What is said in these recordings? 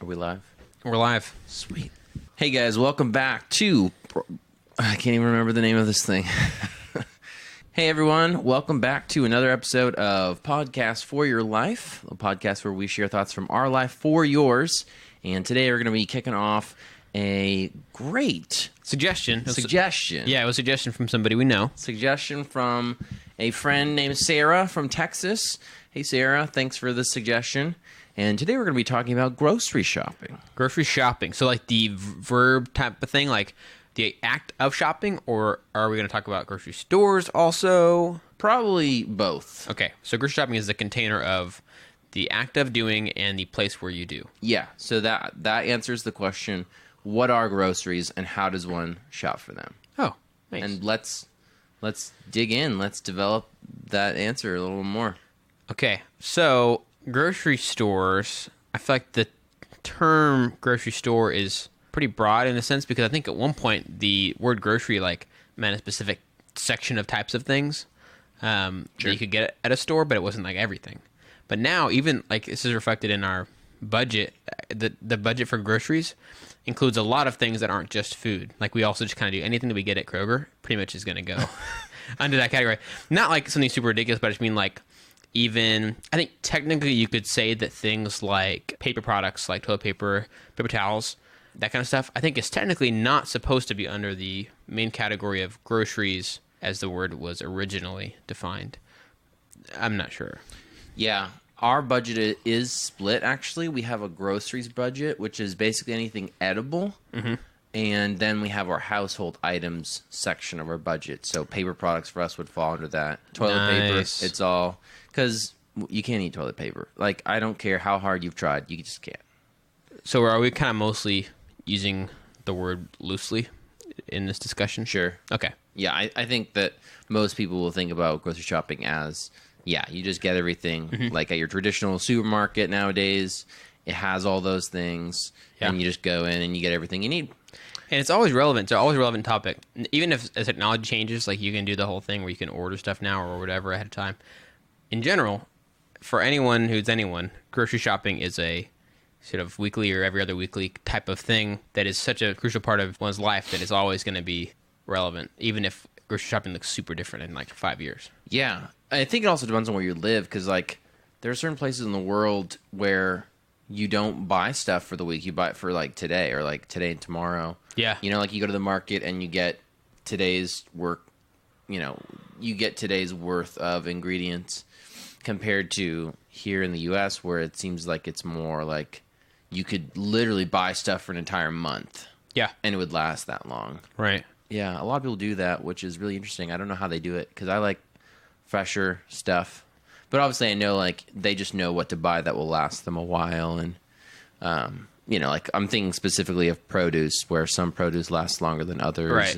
Are we live? We're live. Sweet. Hey guys, welcome back to... I can't even remember the name of this thing. Hey everyone, welcome back to another episode of Podcast for Your Life, a podcast where we share thoughts from our life for yours. And today we're going to be kicking off a great Suggestion. Yeah, it was a suggestion from somebody we know. suggestion from a friend named Sarah from Texas. Hey Sarah, thanks for the suggestion. And today we're going to be talking about grocery shopping. Grocery shopping. So like the verb type of thing, like the act of shopping, or are we going to talk about grocery stores also? Probably both. Okay, so grocery shopping is the container of the act of doing and the place where you do. Yeah, so that answers the question, what are groceries and how does one shop for them? Oh, nice. And let's dig in. Let's develop that answer a little more. Okay, so grocery stores, I feel like the term grocery store is pretty broad in a sense because I think at one point the word grocery like meant a specific section of types of things that you could get at a store, but it wasn't like everything. But now even like this is reflected in our budget. The budget for groceries includes a lot of things that aren't just food. Like we also just kind of do anything that we get at Kroger pretty much is going to go under that category. Not like something super ridiculous, but I just mean like even, I think technically you could say that things like paper products, like toilet paper, paper towels, that kind of stuff, I think is technically not supposed to be under the main category of groceries as the word was originally defined. I'm not sure. Yeah, our budget is split, actually. We have a groceries budget, which is basically anything edible. Mm-hmm. And then we have our household items section of our budget. So paper products for us would fall under that. Toilet paper, it's all... Because you can't eat toilet paper. Like, I don't care how hard you've tried. You just can't. So are we kind of mostly using the word loosely in this discussion? Sure. Okay. Yeah, I think that most people will think about grocery shopping as, yeah, you just get everything. Mm-hmm. Like at your traditional supermarket nowadays, it has all those things. Yeah. And you just go in and you get everything you need. And it's always relevant. It's always a relevant topic. Even if as technology changes, like you can do the whole thing where you can order stuff now or whatever ahead of time. In general, for anyone who's anyone, grocery shopping is a sort of weekly or every other weekly type of thing that is such a crucial part of one's life that is always going to be relevant, even if grocery shopping looks super different in like 5 years. Yeah. I think it also depends on where you live because, like, there are certain places in the world where you don't buy stuff for the week. You buy it for, like, today or, like, today and tomorrow. Yeah. You know, like, you go to the market and you get today's work, you know, you get today's worth of ingredients compared to here in the U.S. where it seems like it's more like you could literally buy stuff for an entire month. Yeah. And it would last that long. Right. Yeah, a lot of people do that, which is really interesting. I don't know how they do it because I like fresher stuff. But obviously I know like they just know what to buy that will last them a while. And, you know, like I'm thinking specifically of produce where some produce lasts longer than others. Right.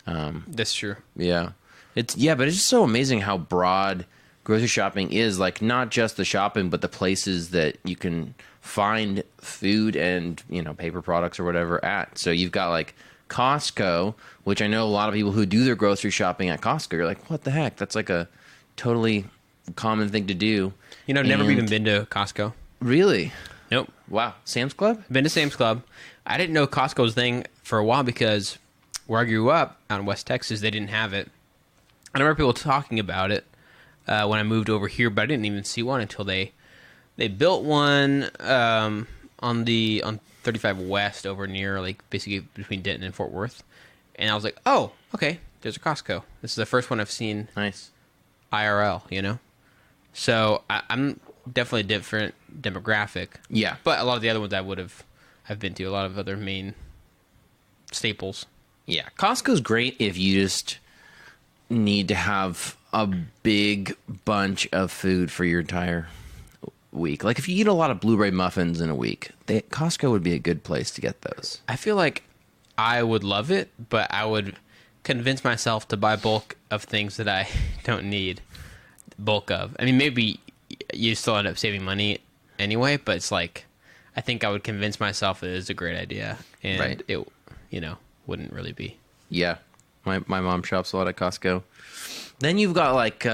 And, that's true. Yeah. But it's just so amazing how broad grocery shopping is, like not just the shopping, but the places that you can find food and, you know, paper products or whatever at. So you've got like Costco, which I know a lot of people who do their grocery shopping at Costco, you're like, what the heck? That's like a totally common thing to do. You know, I've never even been to Costco. Really? Nope. Wow. Sam's Club? Been to Sam's Club. I didn't know Costco's thing for a while because where I grew up out in West Texas, they didn't have it. I remember people talking about it when I moved over here, but I didn't even see one until they built one on 35 West over near like basically between Denton and Fort Worth, and I was like, oh, okay, there's a Costco. This is the first one I've seen. Nice. IRL, you know. So I'm definitely a different demographic. Yeah, but a lot of the other ones I've been to a lot of other main staples. Yeah, Costco's great if you just need to have a big bunch of food for your entire week. Like if you eat a lot of blueberry muffins in a week, Costco would be a good place to get those. I feel like I would love it, but I would convince myself to buy bulk of things that I don't need bulk of. I mean, maybe you still end up saving money anyway, but it's like I think I would convince myself it is a great idea, and it, you know, wouldn't really be. Yeah, my mom shops a lot at Costco. Then you've got like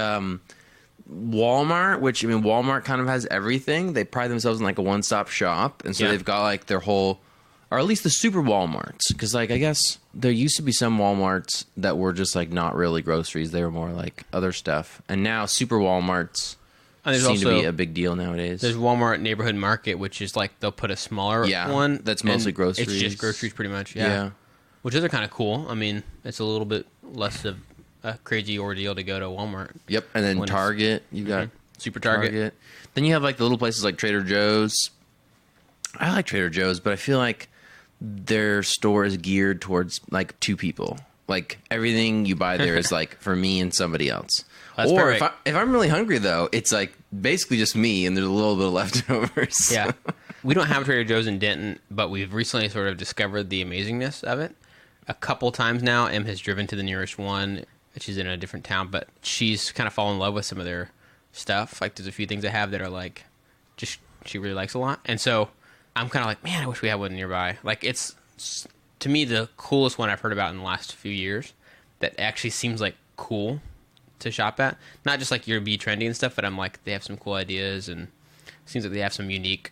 Walmart, which, I mean, Walmart kind of has everything. They pride themselves in like a one-stop shop. And so they've got like their whole, or at least the super Walmarts. Because like, I guess there used to be some Walmarts that were just like not really groceries. They were more like other stuff. And now super Walmarts seem to be a big deal nowadays. There's Walmart Neighborhood Market, which is like they'll put a smaller one. That's mostly groceries. It's just groceries pretty much. Yeah. Which is kind of cool. I mean, it's a little bit less of a crazy ordeal to go to Walmart. Yep. And then Target, you got Super Target. Then you have like the little places like Trader Joe's. I like Trader Joe's, but I feel like their store is geared towards like two people. Like everything you buy there is like for me and somebody else. That's or if I'm really hungry though, it's like basically just me and there's a little bit of leftovers. Yeah. We don't have Trader Joe's in Denton, but we've recently sort of discovered the amazingness of it. A couple times now, Em has driven to the nearest one. She's in a different town, but she's kind of fallen in love with some of their stuff. Like there's a few things I have that are like, just she really likes a lot. And so I'm kind of like, man, I wish we had one nearby. Like it's, to me, the coolest one I've heard about in the last few years that actually seems like cool to shop at. Not just like you're be trendy and stuff, but I'm like, they have some cool ideas and it seems like they have some unique,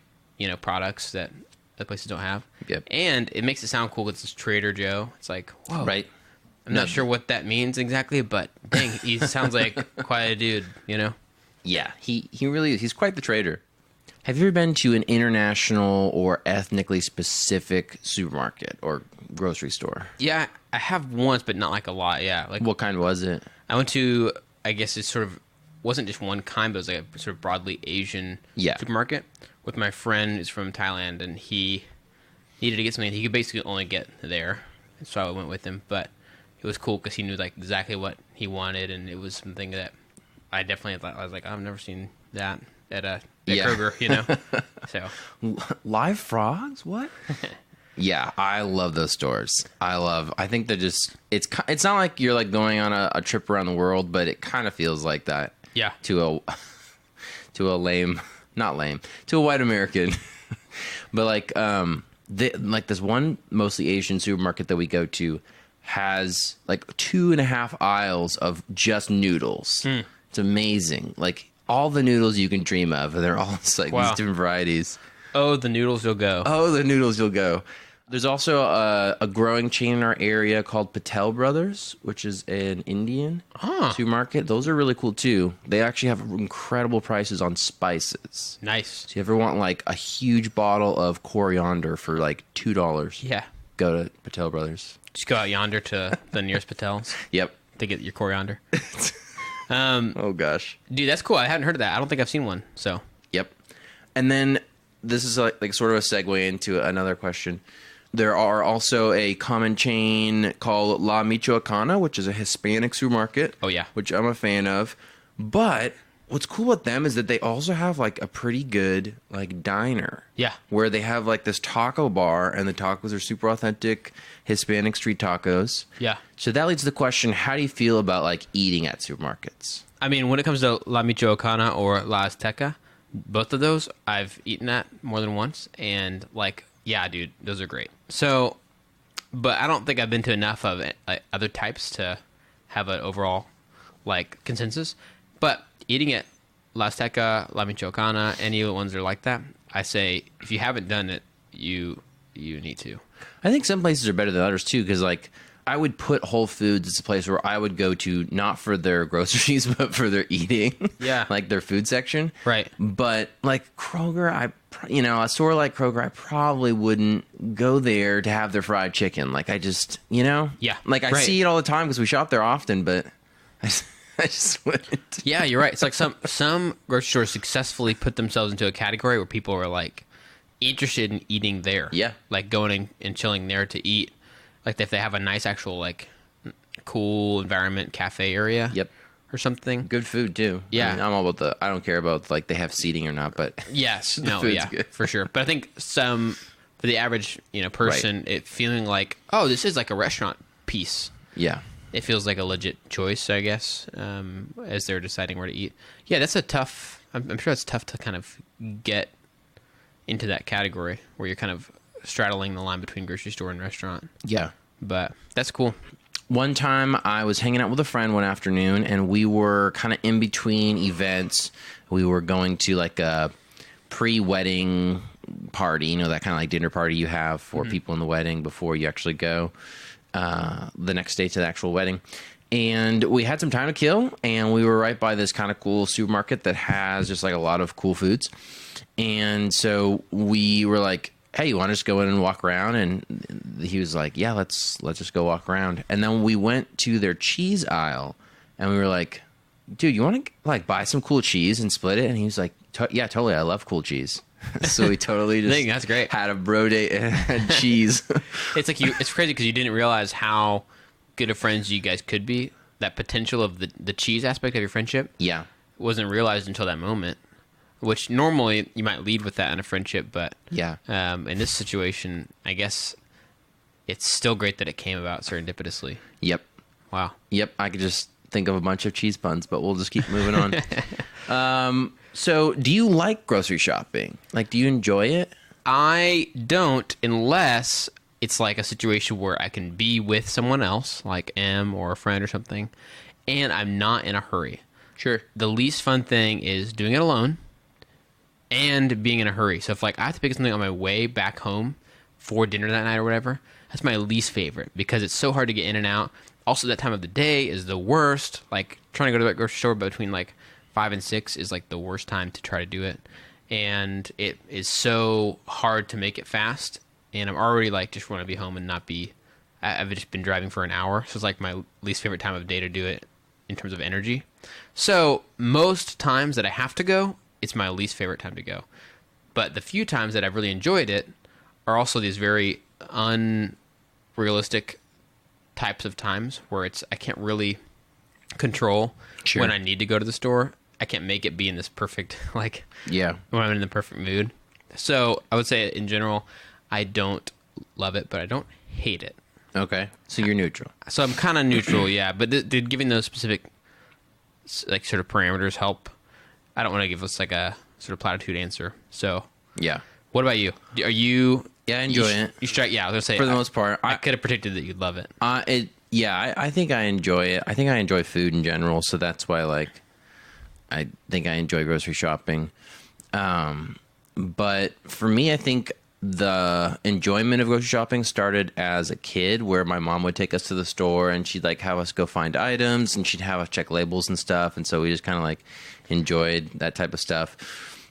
products that other places don't have. Yep. And it makes it sound cool. It's Trader Joe. It's like, whoa. Right. I'm not sure what that means exactly, but dang, he sounds like quite a dude, Yeah, he really is. He's quite the trader. Have you ever been to an international or ethnically specific supermarket or grocery store? Yeah, I have once, but not like a lot. Yeah, like What kind was it? I went to, I guess it sort of wasn't just one kind, but it was like a sort of broadly Asian supermarket with my friend who's from Thailand, and he needed to get something he could basically only get there, so I went with him. But it was cool because he knew like exactly what he wanted, and it was something that I definitely thought, I was like, I've never seen that at Kroger, So live frogs? What? Yeah, I love those stores. I think they're just, it's not like you're like going on a trip around the world, but it kind of feels like that. Yeah. To a white American. But like, like this one mostly Asian supermarket that we go to has like 2.5 aisles of just noodles. It's amazing. Like all the noodles you can dream of, and they're all just like these different varieties. Oh, the noodles you'll go. There's also a growing chain in our area called Patel Brothers, which is an Indian supermarket. Those are really cool too. They actually have incredible prices on spices. Nice. So you ever want like a huge bottle of coriander for like $2? Yeah. Go to Patel Brothers. Just go out yonder to the nearest Patels. Yep. To get your coriander. Oh gosh, dude, that's cool. I hadn't heard of that. I don't think I've seen one. So. Yep. And then this is like sort of a segue into another question. There are also a common chain called La Michoacana, which is a Hispanic supermarket. Oh yeah, which I'm a fan of. But what's cool with them is that they also have like a pretty good like diner. Yeah. Where they have like this taco bar, and the tacos are super authentic Hispanic street tacos. Yeah. So that leads to the question, how do you feel about like eating at supermarkets? I mean, when it comes to La Michoacana or La Azteca, both of those I've eaten at more than once, and like, yeah, dude, those are great. So, but I don't think I've been to enough of it, like other types to have an overall like consensus. But eating at La Azteca, La Michoacana, any of the ones that are like that, I say if you haven't done it, you need to. I think some places are better than others too, because like I would put Whole Foods as a place where I would go to not for their groceries but for their eating. Yeah, like their food section. Right. But like Kroger, a store like Kroger, I probably wouldn't go there to have their fried chicken. Like I just, Yeah. Like I see it all the time because we shop there often, but I just wouldn't. Yeah, you're right. It's like some grocery stores successfully put themselves into a category where people are like interested in eating there. Yeah. Like going and chilling there to eat. Like if they have a nice actual like cool environment cafe area. Yep. Or something. Good food too. Yeah. I mean, I'm all about I don't care about like they have seating or not, but yes. No, yeah, good. For sure. But I think for the average, person, right. it feeling like, oh, this is like a restaurant piece. Yeah. It feels like a legit choice, I guess, as they're deciding where to eat. Yeah, that's I'm sure it's tough to kind of get into that category where you're kind of straddling the line between grocery store and restaurant. Yeah. But that's cool. one time I was hanging out with a friend one afternoon, and we were kind of in between events. We were going to like a pre-wedding party, that kind of like dinner party you have for people in the wedding before you actually go the next day to the actual wedding. And we had some time to kill, and we were right by this kind of cool supermarket that has just like a lot of cool foods. And so we were like, hey, you want to just go in and walk around? And he was like, yeah, let's just go walk around. And then we went to their cheese aisle, and we were like, dude, you want to like buy some cool cheese and split it? And he was like, yeah, totally. I love cool cheese. So we totally just that's great. Had a bro date and had cheese. It's like it's crazy because you didn't realize how good of friends you guys could be. That potential of the cheese aspect of your friendship, yeah, wasn't realized until that moment. Which normally you might lead with that in a friendship, but yeah, in this situation, I guess it's still great that it came about serendipitously. Yep. Wow. Yep. I could just think of a bunch of cheese puns, but we'll just keep moving on. So, do you like grocery shopping? Like, do you enjoy it? I don't, unless it's like a situation where I can be with someone else, like M or a friend or something, and I'm not in a hurry. Sure. The least fun thing is doing it alone and being in a hurry. So if like I have to pick something on my way back home for dinner that night or whatever, that's my least favorite because it's so hard to get in and out. Also, that time of the day is the worst. Like trying to go to that grocery store between like 5 and 6 is like the worst time to try to do it. And it is so hard to make it fast. And I'm already like just want to be home and not be. I've just been driving for an hour, so it's like my least favorite time of day to do it in terms of energy. So most times that I have to go, it's my least favorite time to go. But the few times that I've really enjoyed it are also these very unrealistic types of times where I can't really control when I need to go to the store. I can't make it be in this perfect when I'm in the perfect mood. So I would say in general, I don't love it, but I don't hate it. Okay, so you're neutral. So I'm kind of neutral, yeah. But did giving those specific like sort of parameters help? I don't want to give us like a sort of platitude answer. So yeah. What about you? Are you? Yeah, I enjoy it. You strike. Yeah, I was gonna say for the most part. I could have predicted that you'd love it. I think I enjoy it. I think I enjoy food in general, so that's why I think I enjoy grocery shopping. But for me, I think the enjoyment of grocery shopping started as a kid where my mom would take us to the store and she'd like have us go find items and she'd have us check labels and stuff. And so we just kind of like enjoyed that type of stuff.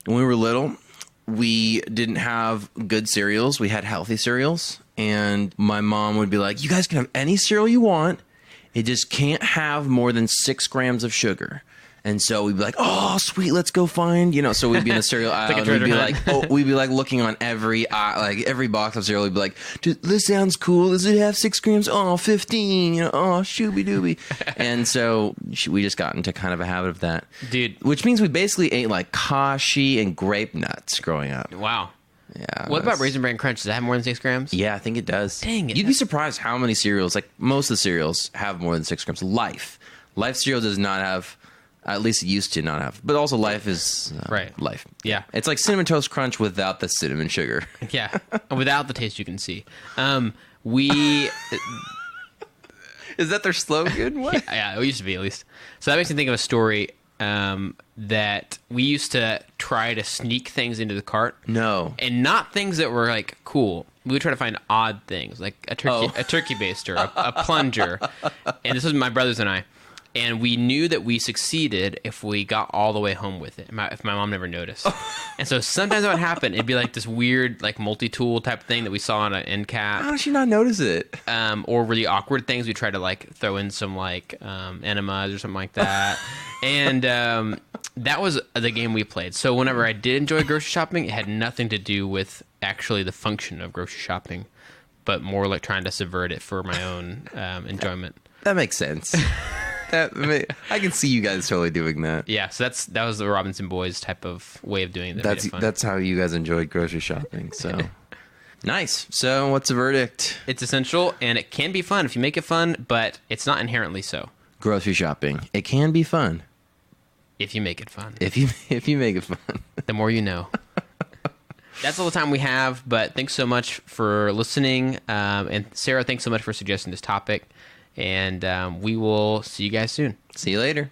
When we were little, we didn't have good cereals. We had healthy cereals. And my mom would be like, you guys can have any cereal you want. It just can't have more than 6 grams of sugar. And so we'd be like, oh, sweet, let's go find, so we'd be in the cereal aisle and we'd be like looking on every box of cereal. We'd be like, dude, this sounds cool. Does it have 6 grams? Oh, 15, oh, shooby dooby. And so we just got into kind of a habit of that. Dude. Which means we basically ate like kashi and grape nuts growing up. Wow. Yeah. What about Raisin Bran Crunch? Does that have more than 6 grams? Yeah, I think it does. Dang it. You'd be surprised how many cereals, like most of the cereals, have more than 6 grams. Life cereal does not have... At least it used to not have. But also Life is Life. Yeah. It's like Cinnamon Toast Crunch without the cinnamon sugar. Yeah. Without the taste you can see. We... Is that their slogan? What? Yeah, it used to be at least. So that makes me think of a story that we used to try to sneak things into the cart. No. And not things that were like cool. We would try to find odd things like a turkey baster, a plunger. And this was my brothers and I. And we knew that we succeeded if we got all the way home with it, if my mom never noticed. And so sometimes what would happen, it'd be like this weird like multi-tool type thing that we saw on an end cap. How did she not notice it? Or really awkward things. We tried to like throw in some like enemas or something like that. And that was the game we played. So whenever I did enjoy grocery shopping, it had nothing to do with actually the function of grocery shopping, but more like trying to subvert it for my own enjoyment. That makes sense. I can see you guys totally doing that. Yeah, so that was the Robinson Boys type of way of doing it. That's how you guys enjoyed grocery shopping. So nice. So what's the verdict? It's essential, and it can be fun if you make it fun, but it's not inherently so. Grocery shopping. It can be fun if you make it fun. If you make it fun, the more you know. That's all the time we have, but thanks so much for listening. And Sarah, thanks so much for suggesting this topic. And we will see you guys soon. See you later.